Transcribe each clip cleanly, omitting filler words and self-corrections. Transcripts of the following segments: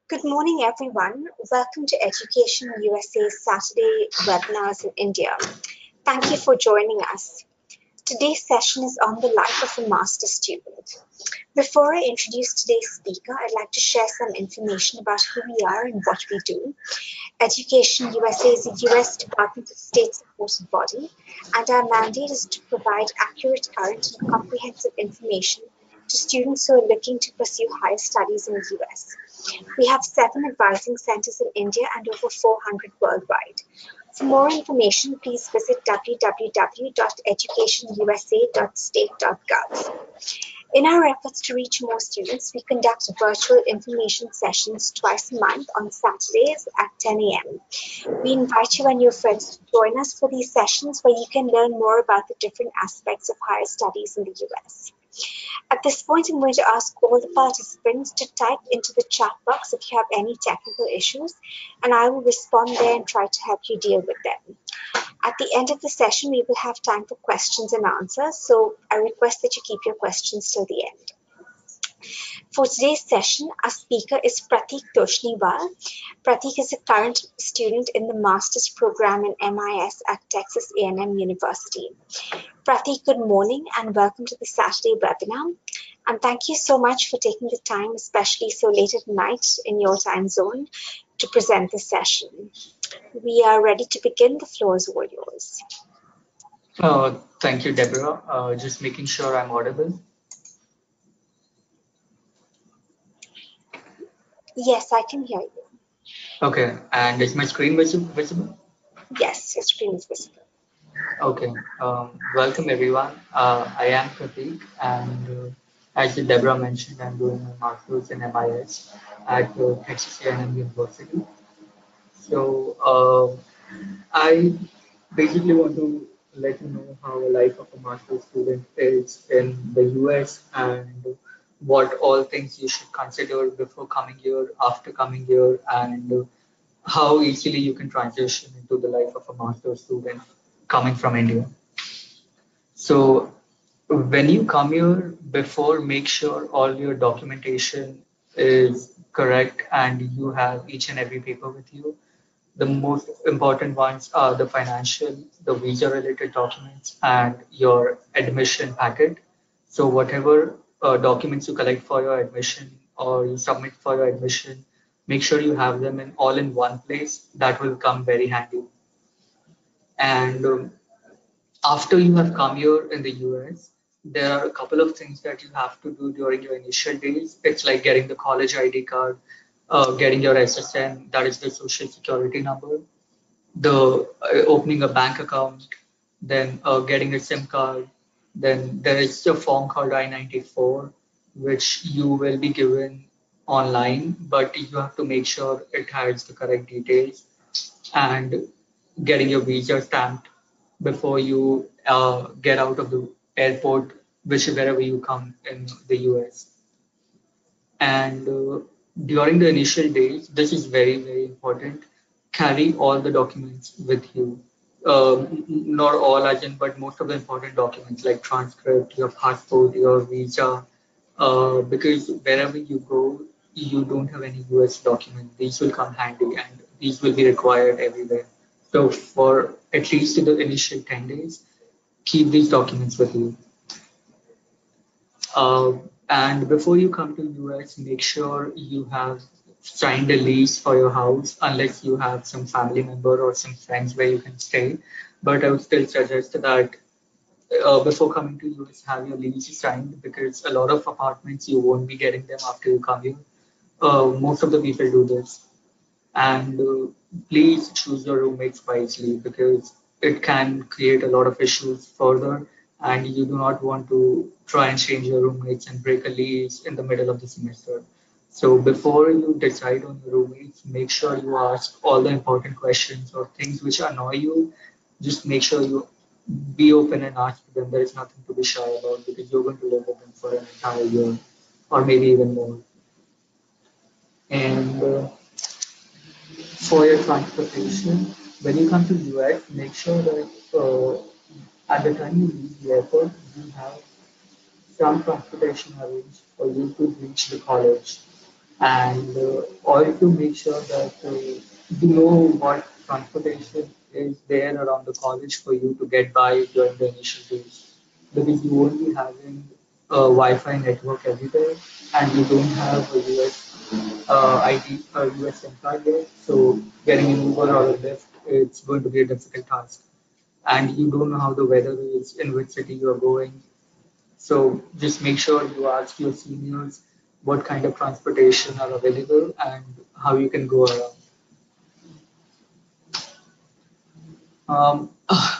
Good morning, everyone. Welcome to Education USA's Saturday webinars in India. Thank you for joining us. Today's session is on the life of a master's student. Before I introduce today's speaker, I'd like to share some information about who we are and what we do. Education USA is a US Department of State supported body, and our mandate is to provide accurate, current, and comprehensive information to students who are looking to pursue higher studies in the US. We have 7 advising centers in India and over 400 worldwide. For more information, please visit www.educationusa.state.gov. In our efforts to reach more students, we conduct virtual information sessions twice a month on Saturdays at 10 a.m. We invite you and your friends to join us for these sessions where you can learn more about the different aspects of higher studies in the US. At this point, I'm going to ask all the participants to type into the chat box if you have any technical issues, and I will respond there and try to help you deal with them. At the end of the session, we will have time for questions and answers, so I request that you keep your questions till the end. For today's session, our speaker is Pratik Toshniwal. Pratik is a current student in the master's program in MIS at Texas A&M University. Pratik, good morning and welcome to the Saturday webinar. And thank you so much for taking the time, especially so late at night in your time zone, to present this session. We are ready to begin. The floor is all yours. Thank you, Deborah. Just making sure I'm audible. Yes, I can hear you. Okay, and is my screen visible? Yes, your screen is visible. Okay, welcome everyone. I am Pratik, and as Deborah mentioned, I'm doing a master's in MIS at Texas A&M University. So I basically want to let you know how a life of a master's student is in the US and what all things you should consider before coming here, after coming here, and how easily you can transition into the life of a master's student coming from India. So when you come here, before make sure all your documentation is correct and you have each and every paper with you. The most important ones are the financial, the visa related documents, and your admission packet. So whatever documents you collect for your admission or you submit for your admission, make sure you have them in all in one place. That will come very handy. And after you have come here in the US, there are a couple of things that you have to do during your initial days. It's like getting the college ID card, getting your SSN, that is the social security number, the opening a bank account, then getting a SIM card. Then there is a form called I-94, which you will be given online, but you have to make sure it has the correct details and getting your visa stamped before you get out of the airport, which wherever you come in the US. And during the initial days, this is very, very important. Carry all the documents with you. Not all, as in, but most of the important documents like transcript, your passport, your visa, because wherever you go, you don't have any US document. These will come handy and these will be required everywhere. So for at least the initial 10 days, keep these documents with you. And before you come to US, make sure you have signed a lease for your house, unless you have some family member or some friends where you can stay. But I would still suggest that before coming to US, have your lease signed because a lot of apartments you won't be getting them after you come here. Most of the people do this. And please choose your roommates wisely because it can create a lot of issues further and you do not want to try and change your roommates and break a lease in the middle of the semester. So before you decide on your roommates, make sure you ask all the important questions or things which annoy you. Just make sure you be open and ask them. There is nothing to be shy about because you're going to live with them for an entire year or maybe even more. And for your transportation, when you come to US, make sure that at the time you leave the airport, you have some transportation arranged for you to reach the college. and also make sure that you know what transportation is there around the college for you to get by during the initial days. Because you won't be having a Wi-Fi network everywhere, and you don't have a US ID or US SIM card yet. So getting an Uber or a Lyft, it's going to be a difficult task. And you don't know how the weather is, in which city you are going. So just make sure you ask your seniors what kind of transportation are available and how you can go around.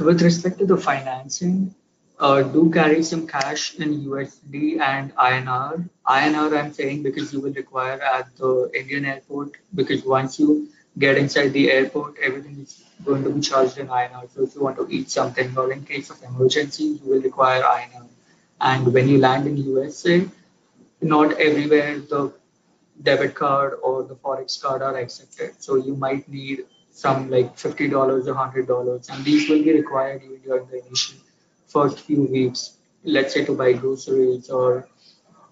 With respect to the financing, do carry some cash in USD and INR. INR I'm saying because you will require at the Indian airport, because once you get inside the airport, everything is going to be charged in INR. So if you want to eat something or in case of emergency, you will require INR. And when you land in USA, not everywhere the debit card or the forex card are accepted. So you might need some like $50 or $100, and these will be required even during the initial first few weeks. Let's say to buy groceries or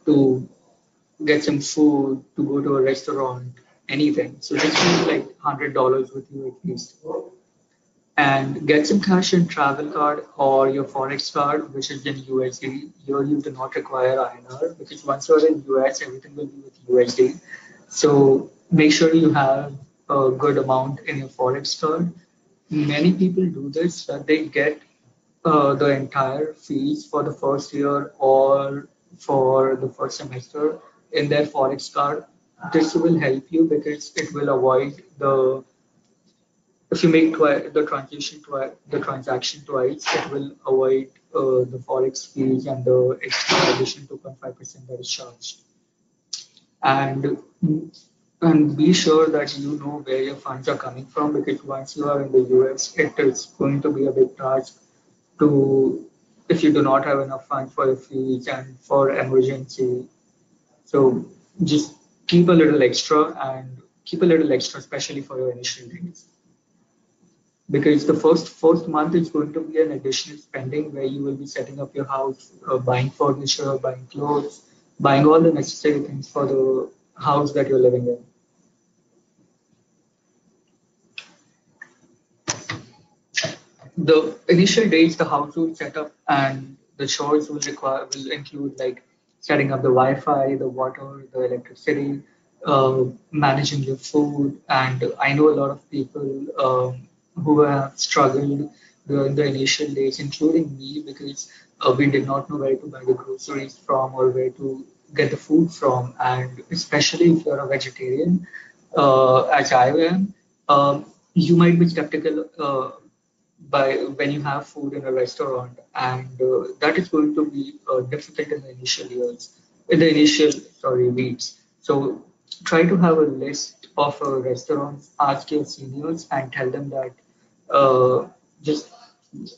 to get some food, to go to a restaurant, anything. So just keep like $100 with you at least, and get some cash in travel card or your forex card, which is in USD. Here you do not require INR because once you're in US, everything will be with USD. So make sure you have a good amount in your forex card. Many people do this that they get the entire fees for the first year or for the first semester in their forex card. This will help you because it will avoid the if you make the transaction twice, it will avoid the forex fees and the extra addition 2.5% that is charged. And and be sure that you know where your funds are coming from, because once you are in the US, it is going to be a big task to if you do not have enough funds for your fees and for emergency. So just keep a little extra and keep a little extra, especially for your initial days, because the first month is going to be an additional spending where you will be setting up your house, buying furniture, buying clothes, buying all the necessary things for the house that you're living in. The initial days, the household setup and the chores will include like setting up the Wi-Fi, the water, the electricity, managing your food, and I know a lot of people who have struggled during the initial days, including me, because we did not know where to buy the groceries from or where to get the food from, and especially if you're a vegetarian, as I am. You might be skeptical by when you have food in a restaurant, and that is going to be difficult in the initial years, in the initial weeks. So try to have a list of restaurants, ask your seniors, and tell them that just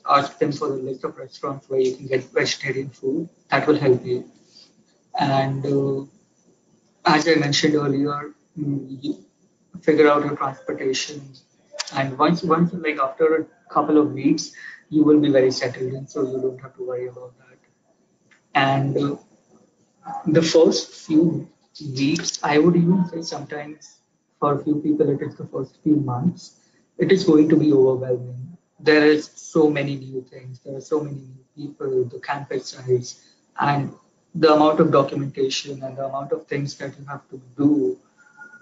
ask them for the list of restaurants where you can get vegetarian food. That will help you. And as I mentioned earlier, you figure out your transportation, and once like after a couple of weeks, you will be very settled in, so you don't have to worry about that. And the first few weeks, I would even say sometimes for a few people, it is the first few months, it is going to be overwhelming. There is so many new things, there are so many new people, the campus size, and the amount of documentation and the amount of things that you have to do,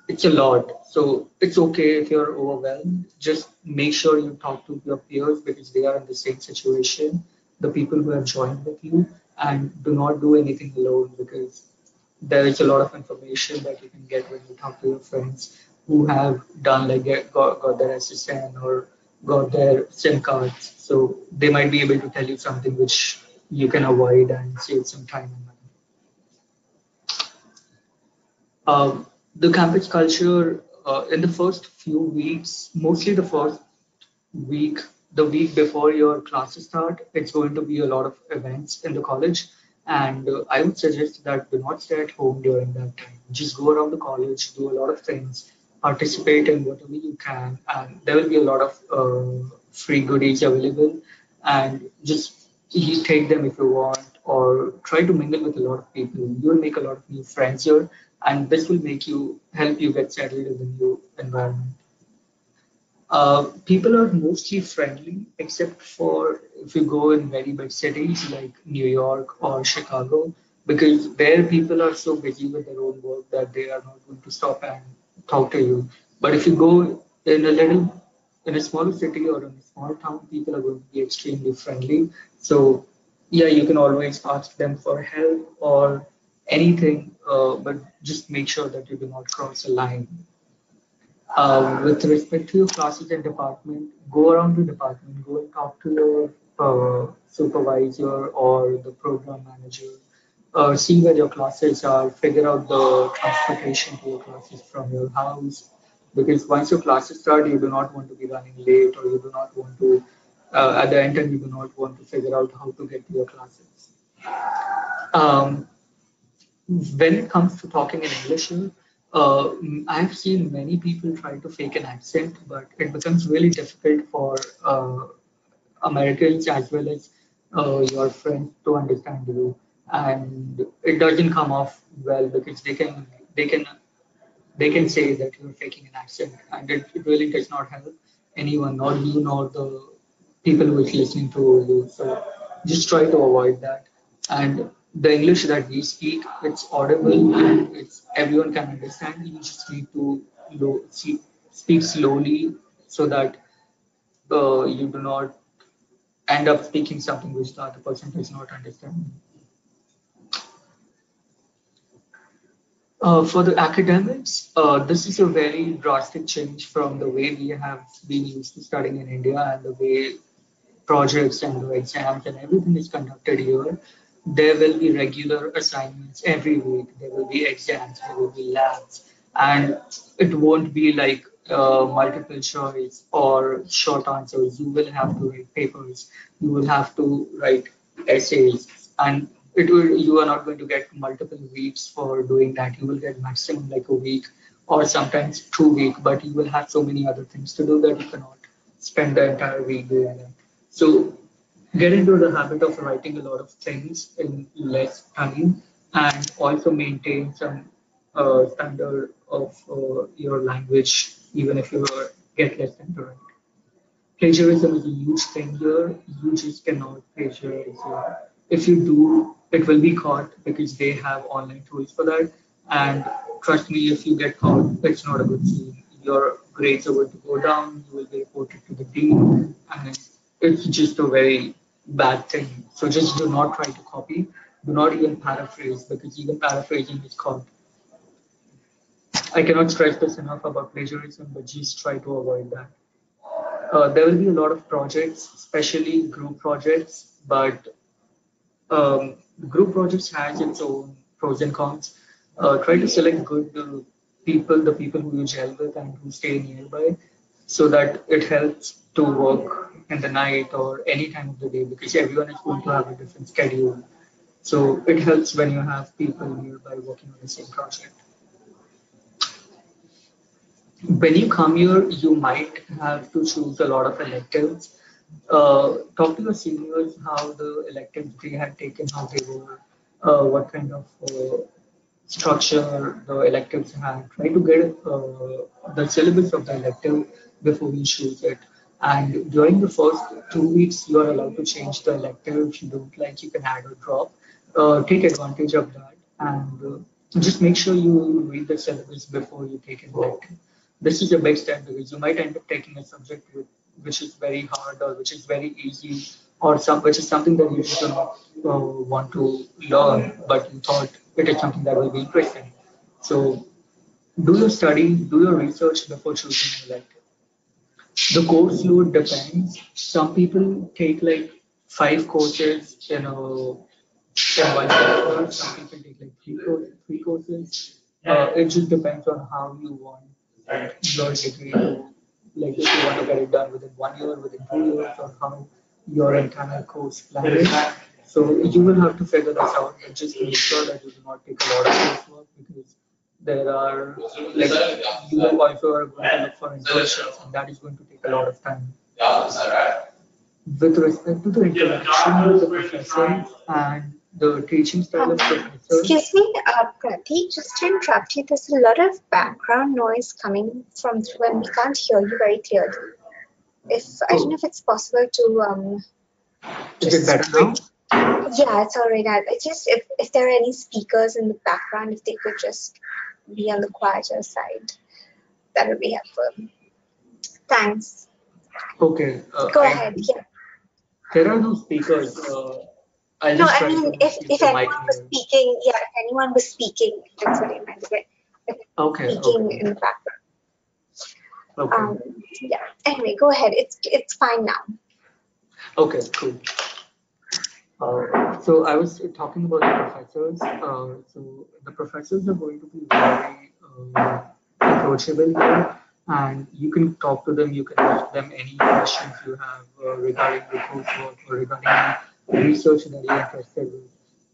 it's a lot. So it's okay if you're overwhelmed. Just make sure you talk to your peers because they are in the same situation, the people who have joined with you, and do not do anything alone, because there is a lot of information that you can get when you talk to your friends who have done like got their SSN or got their SIM cards. So they might be able to tell you something which you can avoid and save some time and money. The campus culture in the first few weeks, mostly the first week, the week before your classes start, it's going to be a lot of events in the college. And I would suggest that do not stay at home during that time. Just go around the college, do a lot of things, participate in whatever you can, and there will be a lot of free goodies available. And just you take them if you want. or try to mingle with a lot of people. You'll make a lot of new friends here, and this will make you help you get settled in the new environment. People are mostly friendly, except for if you go in very big cities like New York or Chicago, because there people are so busy with their own work that they are not going to stop and talk to you. But if you go in a smaller city or in a small town, people are going to be extremely friendly. So, yeah, you can always ask them for help or anything, but just make sure that you do not cross a line. With respect to your classes and department, go around the department, go and talk to your supervisor or the program manager. See where your classes are, figure out the transportation to your classes from your house. Because once your classes start, you do not want to be running late, or you do not want to, at the end, you do not want to figure out how to get to your classes. Um, when it comes to talking in English, I've seen many people try to fake an accent, but it becomes really difficult for Americans as well as your friends to understand you, and it doesn't come off well because they can they can say that you're faking an accent, and it really does not help anyone, nor you, nor the people who is listening to you. So just try to avoid that. And the English that we speak, it's audible and it's everyone can understand. You just need to speak slowly so that you do not end up speaking something which the other person does not understand. For the academics, this is a very drastic change from the way we have been used to studying in India and the way projects and the exams and everything is conducted here. There will be regular assignments every week. There will be exams, there will be labs, and it won't be like multiple choice or short answers. You will have to write papers. You will have to write essays, and it will. You are not going to get multiple weeks for doing that. You will get maximum like a week or sometimes 2 weeks, but you will have so many other things to do that you cannot spend the entire week doing that. So get into the habit of writing a lot of things in less time and also maintain some standard of your language, even if you get less than to write. Plagiarism is a huge thing here. You just cannot plagiarize here. If you do, it will be caught because they have online tools for that. And trust me, if you get caught, it's not a good scene. Your grades are going to go down. You will be reported to the dean, and it's just a very bad thing. So just do not try to copy. Do not even paraphrase because even paraphrasing is caught. I cannot stress this enough about plagiarism, but just try to avoid that. There will be a lot of projects, especially group projects, but group projects has its own pros and cons. Try to select good people, the people who you gel with and who stay nearby, so that it helps to work in the night or any time of the day because everyone is going to have a different schedule. So it helps when you have people nearby working on the same project. When you come here, you might have to choose a lot of electives. Talk to your seniors how the electives they had taken, how they were, what kind of structure the electives had. Try to get the syllabus of the elective before you choose it. And during the first 2 weeks, you are allowed to change the elective. If you don't like, you can add or drop. Take advantage of that and just make sure you read the syllabus before you take an elective. This is a big step because you might end up taking a subject which is very hard or which is very easy or which is something that you do not want to learn, but you thought it is something that will be interesting. So do your study, do your research before choosing an elective. The course load depends. Some people take like 5 courses in one semester. Some people take like three courses. It just depends on how you want your degree to, like if you want to get it done within 1 year, within 2 years, or how your entire course plan is. So you will have to figure this out and just make sure that you do not take a lot of coursework because there are like you also are going to look for internships and that is going to take a lot of time. With respect to the interaction with the professors and The teaching style of professors. Excuse me, Pratik, just to interrupt you, there's a lot of background noise coming from through and we can't hear you very clearly. If I don't know Oh, if it's possible to is it just better now? yeah, it's all right. I just if there are any speakers in the background, if they could just be on the quieter side, that would be helpful. Thanks. Okay, Go ahead. Yeah. there are no speakers. I'll No, just I try mean, to keep if the mic anyone was near. speaking, yeah, if anyone was speaking, that's what I meant. If Okay, speaking okay, in the background. okay, Yeah. Anyway, go ahead. It's fine now. okay, cool. So I was talking about the professors. So the professors are going to be very approachable here, and you can talk to them. You can ask them any questions you have regarding the coursework or regarding any research that you're interested in.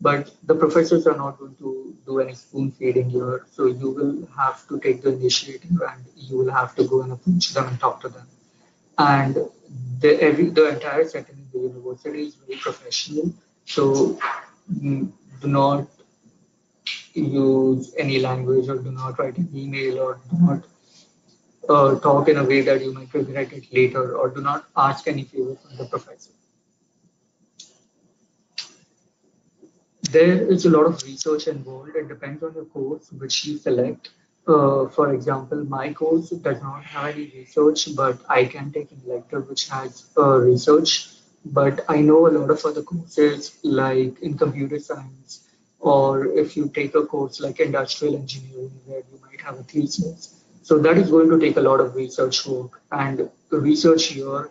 But the professors are not going to do any spoon feeding here. So you will have to take the initiative, and you will have to go and approach them and talk to them. And the entire setting in the university is very professional. So do not use any language or do not write an email or do not talk in a way that you might regret it later or do not ask any favor from the professor. There is a lot of research involved. It depends on the course which you select. For example, my course does not have any research, but I can take an elective which has research. But I know a lot of other courses like in computer science, or if you take a course like industrial engineering where you might have a thesis. So that is going to take a lot of research work, and the research here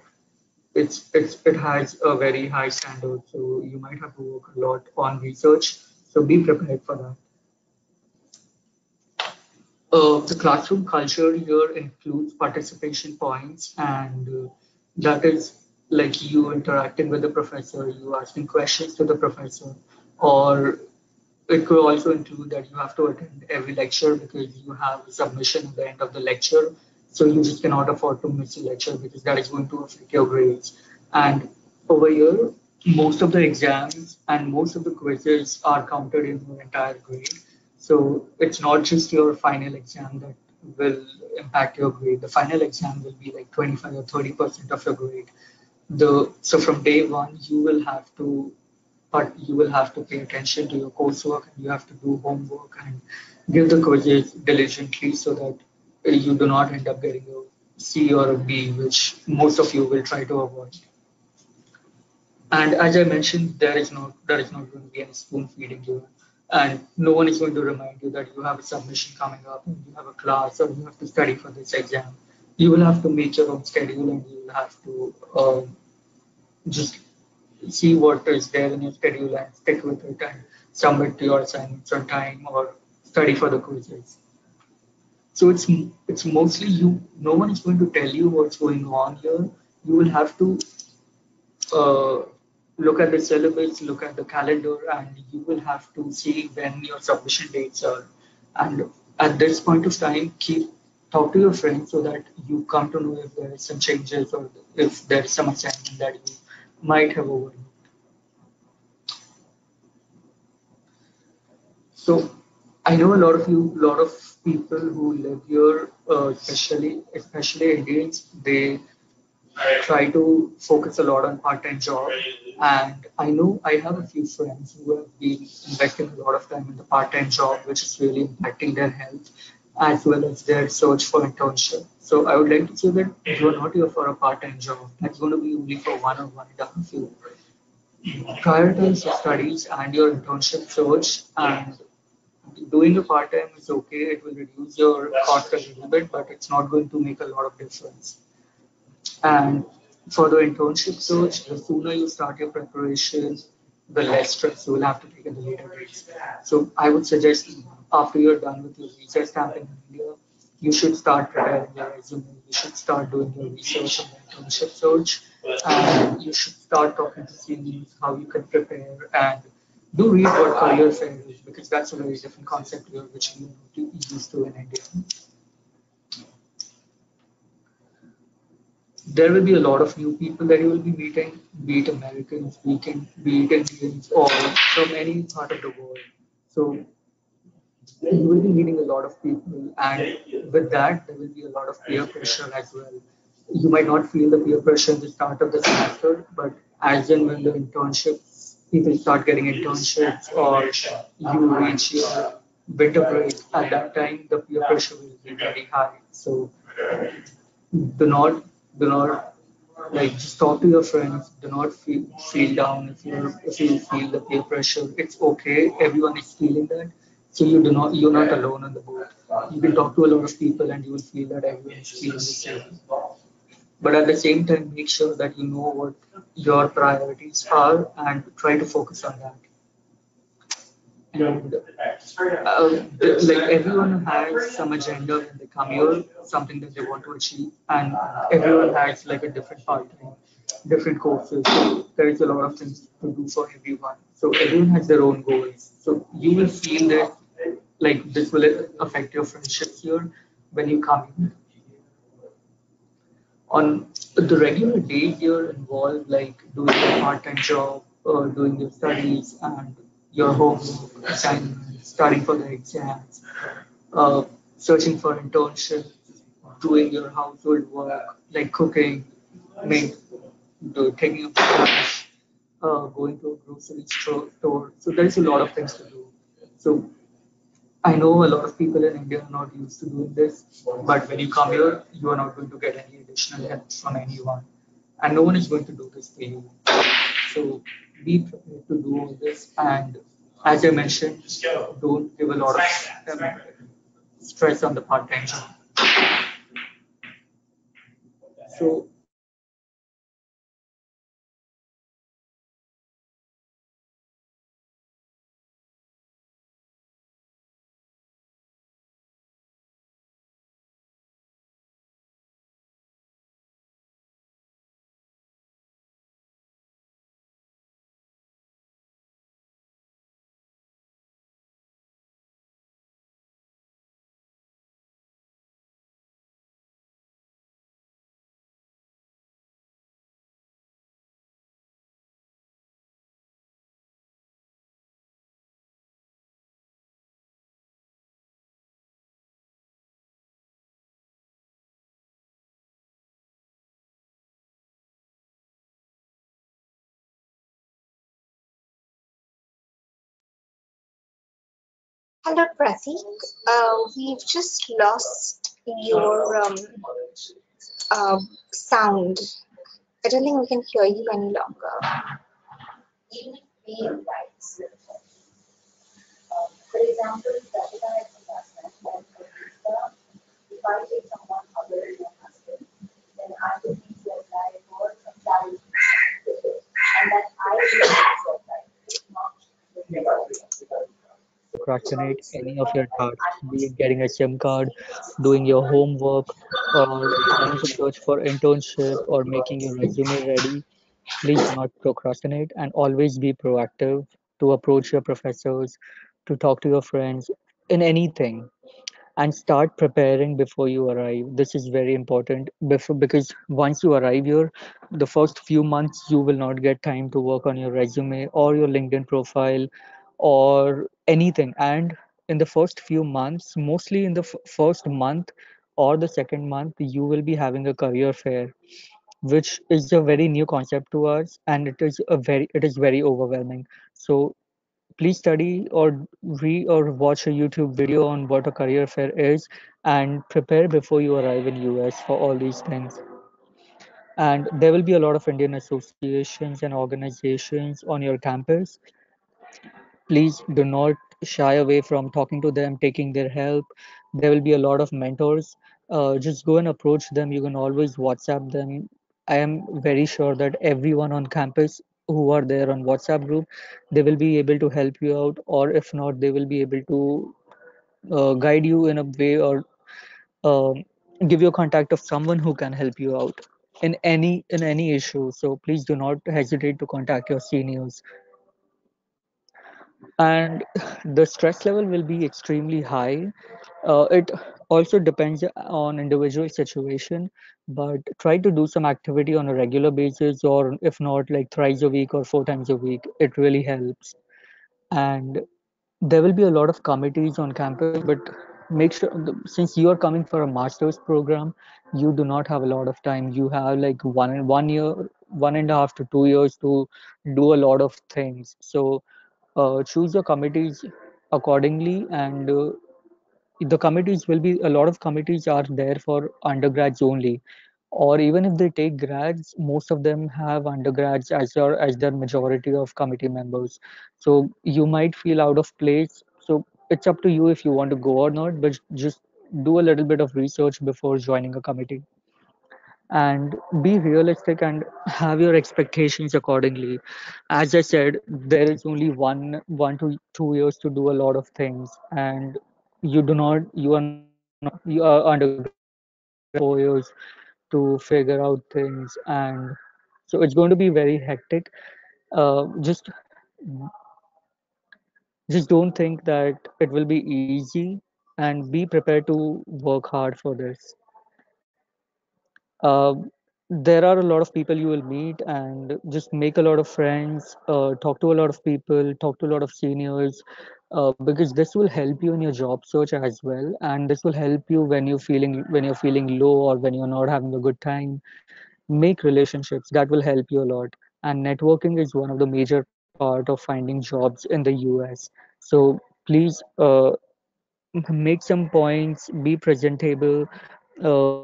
it has a very high standard, so you might have to work a lot on research. So be prepared for that. The classroom culture here includes participation points, and that is like you interacting with the professor, you asking questions to the professor, or it could also include that you have to attend every lecture because you have a submission at the end of the lecture. So you just cannot afford to miss a lecture because that is going to affect your grades. And over here, most of the exams and most of the quizzes are counted in your entire grade. So it's not just your final exam that will impact your grade. The final exam will be like 25 or 30% of your grade. So from day one you will have to pay attention to your coursework and you have to do homework and give the quizzes diligently so that you do not end up getting a C or a B, which most of you will try to avoid. And as I mentioned, there is not going to be any spoon feeding you, and no one is going to remind you that you have a submission coming up and you have a class or you have to study for this exam. You will have to make your own schedule and you will have to just see what is there in your schedule and stick with it and submit your assignments on time or study for the quizzes. So it's mostly you. No one is going to tell you what's going on here. You will have to uh, look at the syllabus, look at the calendar, and you will have to see when your submission dates are. And at this point of time, keep talk to your friends so that you come to know if there is some changes or if there is some assignment that you might have overlooked. So I know lot of people who live here, especially Indians, they try to focus a lot on part-time job. And I know I have a few friends who have been investing a lot of time in the part-time job, which is really impacting their health as well as their search for internship. So I would like to say that you are not here for a part-time job. That's going to be only for 1 or 1.5 years. Prioritize your studies and your internship search, and doing a part time is okay. It will reduce your cost a little bit, but it's not going to make a lot of difference. And for the internship search, the sooner you start your preparation, the less stress you will have to take at the later dates. So I would suggest after you're done with your visa stamping in India, you should start preparing your resume. You should start doing your research on the internship search, and you should start talking to seniors how you can prepare and do read what career fair is because that's a very different concept here which we are not used to in India. there will be a lot of new people that you will be meeting, be it Americans, be it Indians, or from any part of the world. So you will be meeting a lot of people, and with that, there will be a lot of peer pressure as well. You might not feel the peer pressure at the start of the semester, but as and when the internship, people start getting internships, or you reach your winter break, at that time, the peer pressure will be very high. So do not like just talk to your friends. Do not feel down if you feel the peer pressure. It's okay. Everyone is feeling that. So you're not alone on the boat. You can talk to a lot of people and you will feel that everyone is feeling the same. But at the same time, make sure that you know what your priorities are and try to focus on that. And like everyone has some agenda when they come here, something that they want to achieve, and everyone has like a different part-time, different courses. So there is a lot of things to do for everyone. So everyone has their own goals. So you will feel that like this will affect your friendships here when you come in. On the regular day, you're involved like doing your part-time job, doing your studies and your homework assignments, studying for the exams, uh, searching for internships, doing your household work like cooking, make, taking up trash, going to a grocery store. So there's a lot of things to do. So I know a lot of people in India are not used to doing this, but when you come here, you are not going to get any additional help from anyone, and no one is going to do this for you. So be prepared to do all this, and as I mentioned, don't give a lot of stress on the part-time job. So Hello, Pratik. We've just lost your sound. I don't think we can hear you any longer. Procrastinate any of your tasks, be it getting a SIM card, doing your homework, or trying to search for internship or making your resume ready. Please do not procrastinate and always be proactive to approach your professors, to talk to your friends in anything, and start preparing before you arrive. This is very important before, because once you arrive here, the first few months you will not get time to work on your resume or your LinkedIn profile or anything. And in the first few months, mostly in the first month or the second month, you will be having a career fair, which is a very new concept to us, and it is very overwhelming. So please study or read or watch a YouTube video on what a career fair is, and prepare before you arrive in US for all these things. And there will be a lot of Indian associations and organizations on your campus. Please do not shy away from talking to them, taking their help. There will be a lot of mentors. Just go and approach them. You can always WhatsApp them. I am very sure that everyone on campus who are there on WhatsApp group, they will be able to help you out, or if not, they will be able to guide you in a way, or um, give you a contact of someone who can help you out in any issue. So please do not hesitate to contact your seniors. And the stress level will be extremely high. It Also depends on individual situation, but try to do some activity on a regular basis, or if not, like thrice a week or 4 times a week. It really helps. And there will be a lot of committees on campus, but make sure, since you are coming for a master's program, you do not have a lot of time. You have like 1 year, 1.5 to 2 years to do a lot of things. So choose your committees accordingly, and the committees will be, a lot of committees are there for undergrads only, or even if they take grads, most of them have undergrads as their majority of committee members. So you might feel out of place. So it's up to you if you want to go or not, but just do a little bit of research before joining a committee, and be realistic and have your expectations accordingly. As I said, there is only 1 to 2 years to do a lot of things, and you are not you are undergrad, you don't have 4 years to figure out things, and so it's going to be very hectic. Uh, just just don't think that it will be easy, and be prepared to work hard for this. Uh, there are a lot of people you will meet, and just make a lot of friends, talk to a lot of people, talk to a lot of seniors, because this will help you in your job search as well, and this will help you when you're feeling low or when you're not having a good time. Make relationships, that will help you a lot. And networking is one of the major part of finding jobs in the US. So please, make some points, be presentable, uh,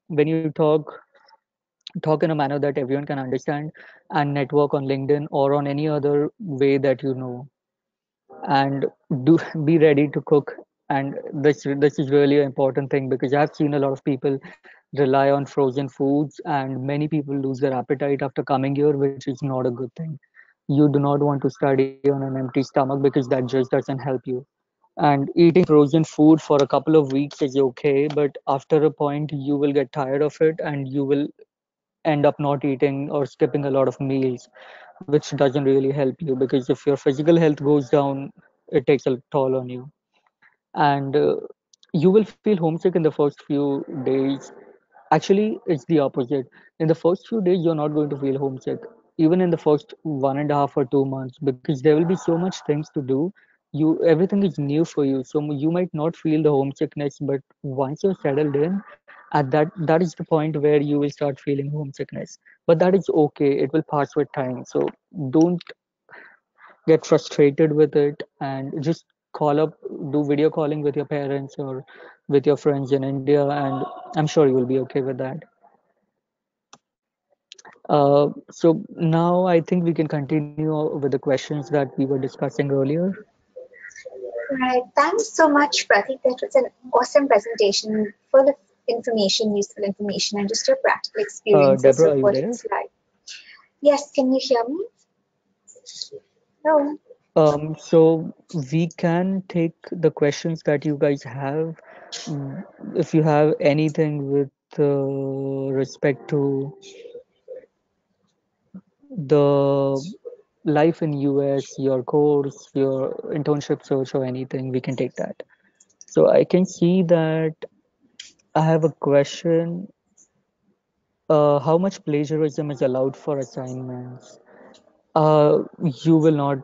when you talk in a manner that everyone can understand, and network on LinkedIn or on any other way that you know. And do be ready to cook. And this is really an important thing, because I've seen a lot of people rely on frozen foods, and many people lose their appetite after coming here, which is not a good thing. You do not want to study on an empty stomach, because that just doesn't help you. And eating frozen food for a couple of weeks is okay, but after a point you will get tired of it, and you will end up not eating or skipping a lot of meals, which doesn't really help you, because if your physical health goes down, it takes a toll on you. And you will feel homesick in the first few days. Actually, it's the opposite. In the first few days, you're not going to feel homesick, even in the first 1.5 or 2 months, because there will be so much things to do. Everything is new for you, so you might not feel the homesickness. But once you're settled in, at that is the point where you will start feeling homesickness. But that is okay. It will pass with time. So don't get frustrated with it, and just call up, do video calling with your parents or with your friends in India, and I'm sure you will be okay with that. So now I think we can continue with the questions that we were discussing earlier. Right. Thanks so much, Pratik. That was an awesome presentation full of information, useful information, and just your practical experiences Deborah, of are you what there? it's like. Yes, can you hear me? No. So we can take the questions that you guys have. Mm, if you have anything with respect to the life in US, your course, your internship search, or anything, we can take that. So I can see that I have a question. How much plagiarism is allowed for assignments? You will not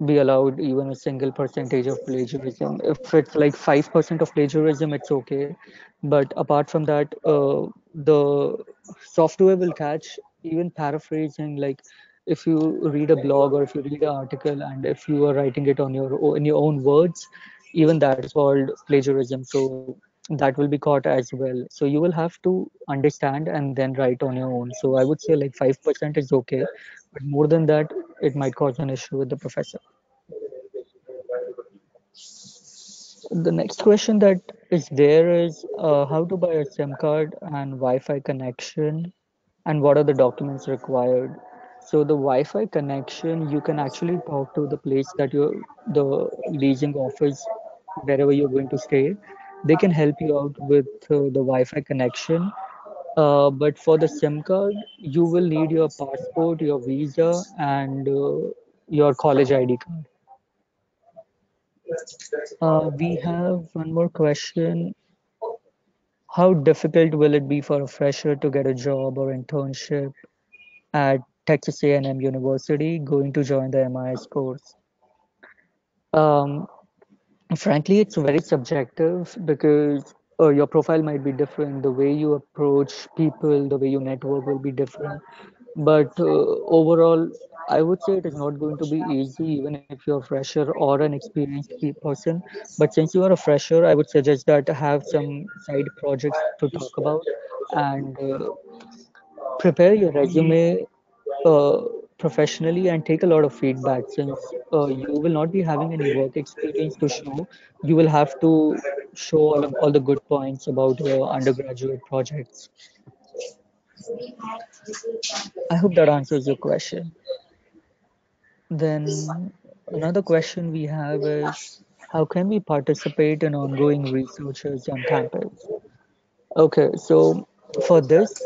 be allowed even a single percentage of plagiarism. If it's like 5% of plagiarism, it's okay. But apart from that, the software will catch even paraphrasing. Like if you read a blog or if you read an article, and if you are writing it on in your own words, even that is called plagiarism. So that will be caught as well. So you will have to understand and then write on your own. So I would say like 5% is okay, but more than that, it might cause an issue with the professor. The next question that is there is how to buy a SIM card and Wi-Fi connection, and what are the documents required. So the Wi-Fi connection, you can actually talk to the place that the leasing office, wherever you're going to stay. They can help you out with the Wi-Fi connection. But for the SIM card, you will need your passport, your visa, and your college ID card. We have one more question. How difficult will it be for a fresher to get a job or internship at Texas A&M University going to join the MIS course? Um, Frankly, it's very subjective because your profile might be different. The way you approach people, the way you network will be different. But overall, I would say it is not going to be easy, even if you're a fresher or an experienced person. But since you are a fresher, I would suggest that have some side projects to talk about and prepare your resume uh, professionally and take a lot of feedback since you will not be having any work experience to show. You will have to show all the good points about your undergraduate projects. I hope that answers your question. Then another question we have is how can we participate in ongoing researches on campus? Okay, so for this,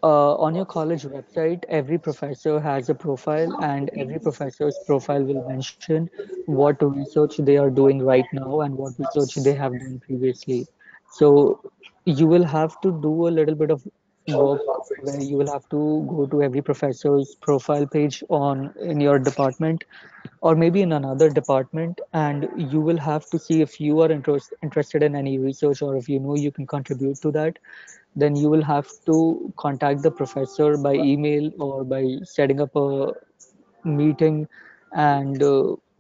on your college website, every professor has a profile, and every professor's profile will mention what research they are doing right now and what research they have done previously. So you will have to do a little bit of work where you will have to go to every professor's profile page on in your department or maybe in another department, and you will have to see if you are interested in any research or if you know you can contribute to that. Then you will have to contact the professor by email or by setting up a meeting, and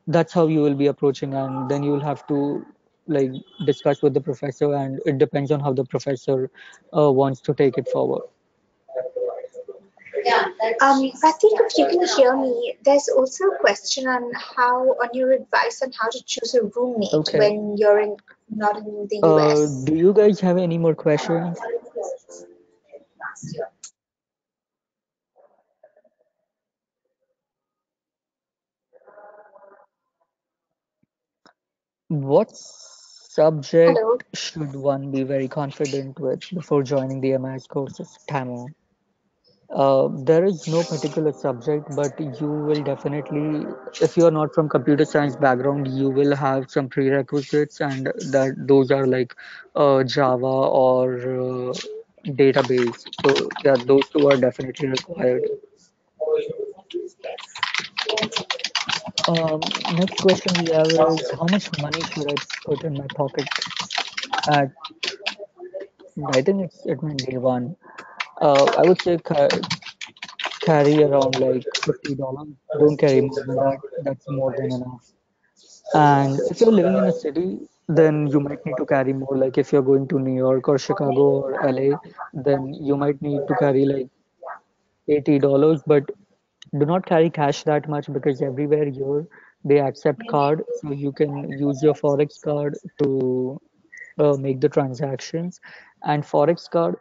that's how you will be approaching, and then you will have to like discuss with the professor, and it depends on how the professor wants to take it forward. Pratik, if you can hear me, there's also a question on your advice on how to choose a roommate Okay. when you're not in the US. Do you guys have any more questions? What Hello. subject should one be very confident with before joining the MIS courses, Tamo? There is no particular subject, but you will definitely, if you are not from computer science background, you will have some prerequisites, and that those are like Java or database. So yeah, those two are definitely required. Next question we have is how much money should I put in my pocket at, I think it meant day one. I would say carry around like $50. Don't carry more than that. That's more than enough. And if you're living in a city, then you might need to carry more. Like if you're going to New York or Chicago or LA, then you might need to carry like $80. But do not carry cash that much because everywhere here they accept card, so you can use your Forex card to make the transactions. And Forex card,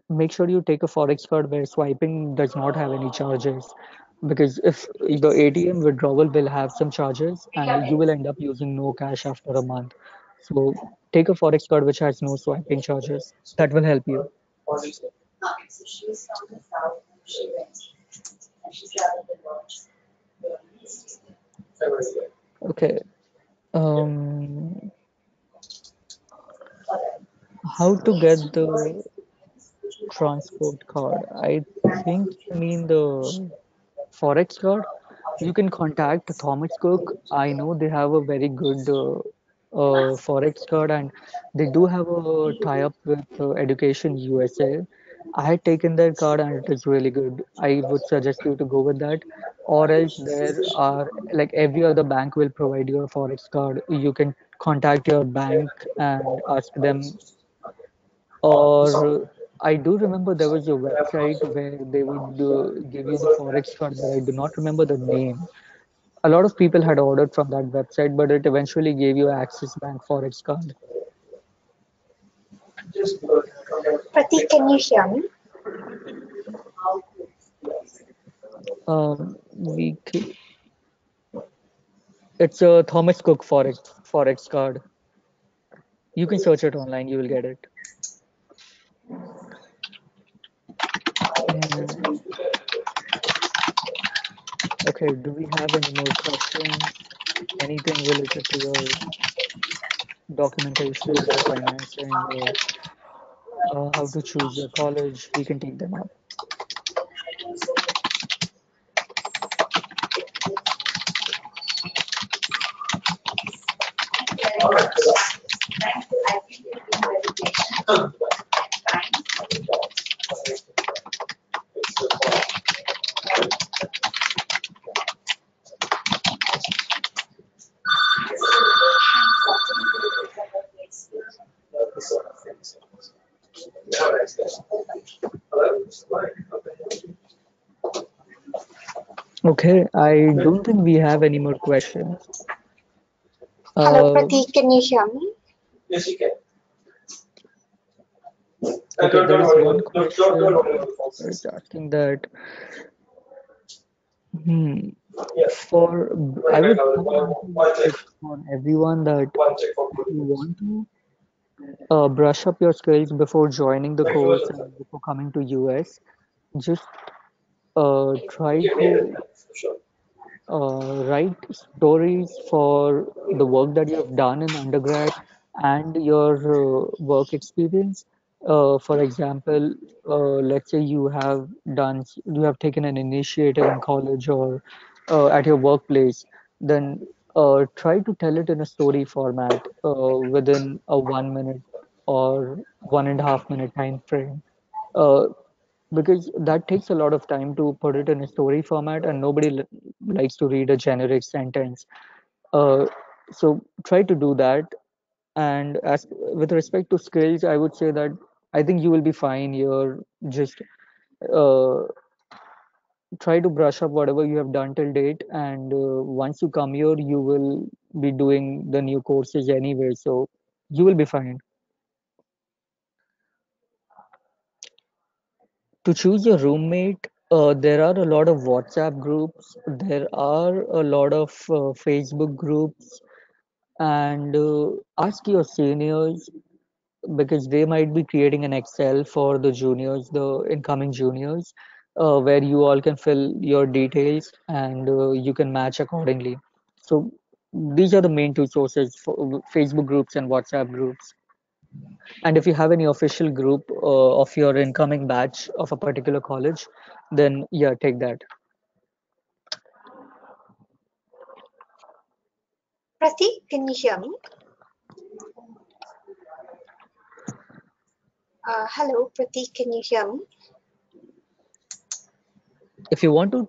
make sure you take a Forex card where swiping does not have any charges. Because if the ATM withdrawal will have some charges and you will end up using no cash after a month. So take a Forex card which has no swiping charges. That will help you. Okay. Um, how to get the transport card? I think you mean the Forex card. You can contact Thomas Cook. I know they have a very good Forex card, and they do have a tie-up with Education USA. I had taken their card and it is really good. I would suggest you to go with that. Or else there are like every other bank will provide you a Forex card. You can contact your bank and ask them, or I do remember there was a website where they would give you the Forex card, but I do not remember the name. A lot of people had ordered from that website, but it eventually gave you Axis Bank Forex card. Pratik, can you hear me? We it's a Thomas Cook Forex card. You can search it online, you will get it. Mm, okay, do we have any more questions? anything related to your documentation or financing or how to choose your college, we can take them up. Okay, I don't think we have any more questions. Hello, Uh, Pratik, can you hear me? okay, there is one question. It's asking that, hmm, I would answer this like for everyone that if you want to brush up your skills before joining the course and before coming to US, just try to write stories for the work that you have done in undergrad and your work experience. For example, let's say you have taken an initiative in college or at your workplace, then try to tell it in a story format within a 1 minute or 1.5 minute time frame. Uh, because that takes a lot of time to put it in a story format and nobody likes to read a generic sentence. uh, so try to do that. And as with respect to skills, I would say that I think you will be fine. You're just uh, try to brush up whatever you have done till date, and once you come here you will be doing the new courses anyway, so you will be fine. To choose your roommate, there are a lot of WhatsApp groups, there are a lot of Facebook groups, and ask your seniors because they might be creating an Excel for the juniors, the incoming juniors, where you all can fill your details and you can match accordingly. So these are the main two sources for Facebook groups and WhatsApp groups. And if you have any official group of your incoming batch of a particular college, then yeah, take that. Pratik, can you hear me? Hello, Pratik, can you hear me? If you want to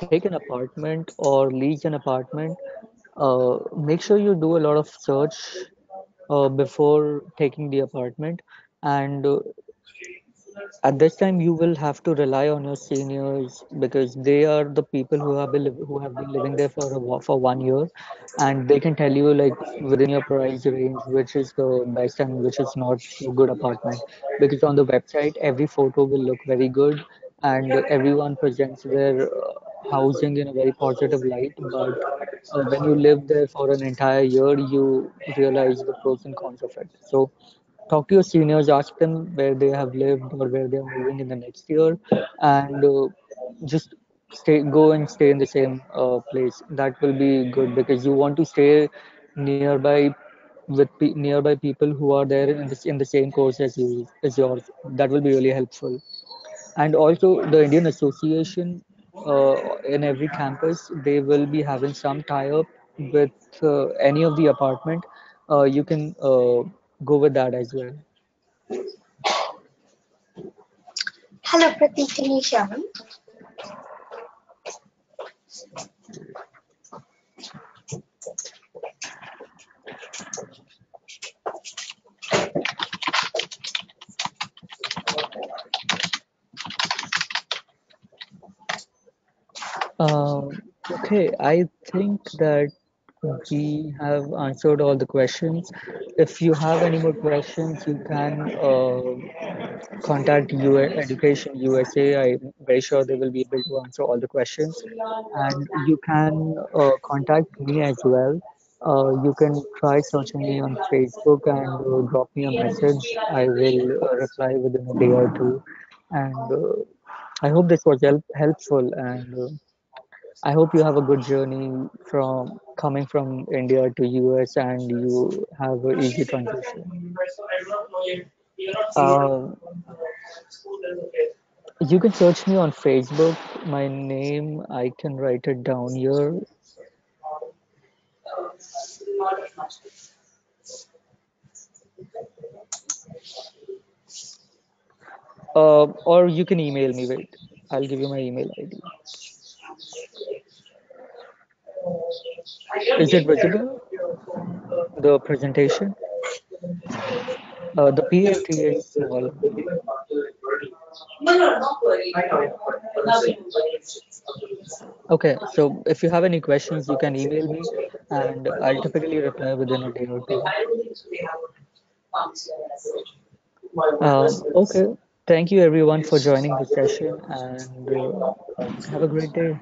take an apartment or lease an apartment, make sure you do a lot of search before taking the apartment. And at this time, you will have to rely on your seniors because they are the people who have been living there for for 1 year, and they can tell you like within your price range which is the best and which is not so good apartment. Because on the website, every photo will look very good, and everyone presents their housing in a very positive light. But when you live there for an entire year, you realize the pros and cons of it. So talk to your seniors, ask them where they have lived or where they are moving in the next year, and just go and stay in the same place. That will be good because you want to stay nearby nearby people who are there in the same course as you as yours. That will be really helpful. And also the Indian Association in every campus, they will be having some tie-up with any of the apartment. You can go with that as well. Hello, Pratik, can you hear me? Okay, I think that we have answered all the questions. If you have any more questions, you can contact Education USA. I'm very sure they will be able to answer all the questions. And you can contact me as well. You can try searching me on Facebook and drop me a message. I will reply within a day or two. And I hope this was helpful. And I hope you have a good journey from coming from India to US and you have an easy transition. Uh, you can search me on Facebook. My name, I can write it down here. Or you can email me. Wait, I'll give you my email ID. Is it visible? The presentation? The PNT is small. Okay, so if you have any questions, you can email me and I'll typically reply within a day or two. Okay, thank you everyone for joining the session and have a great day.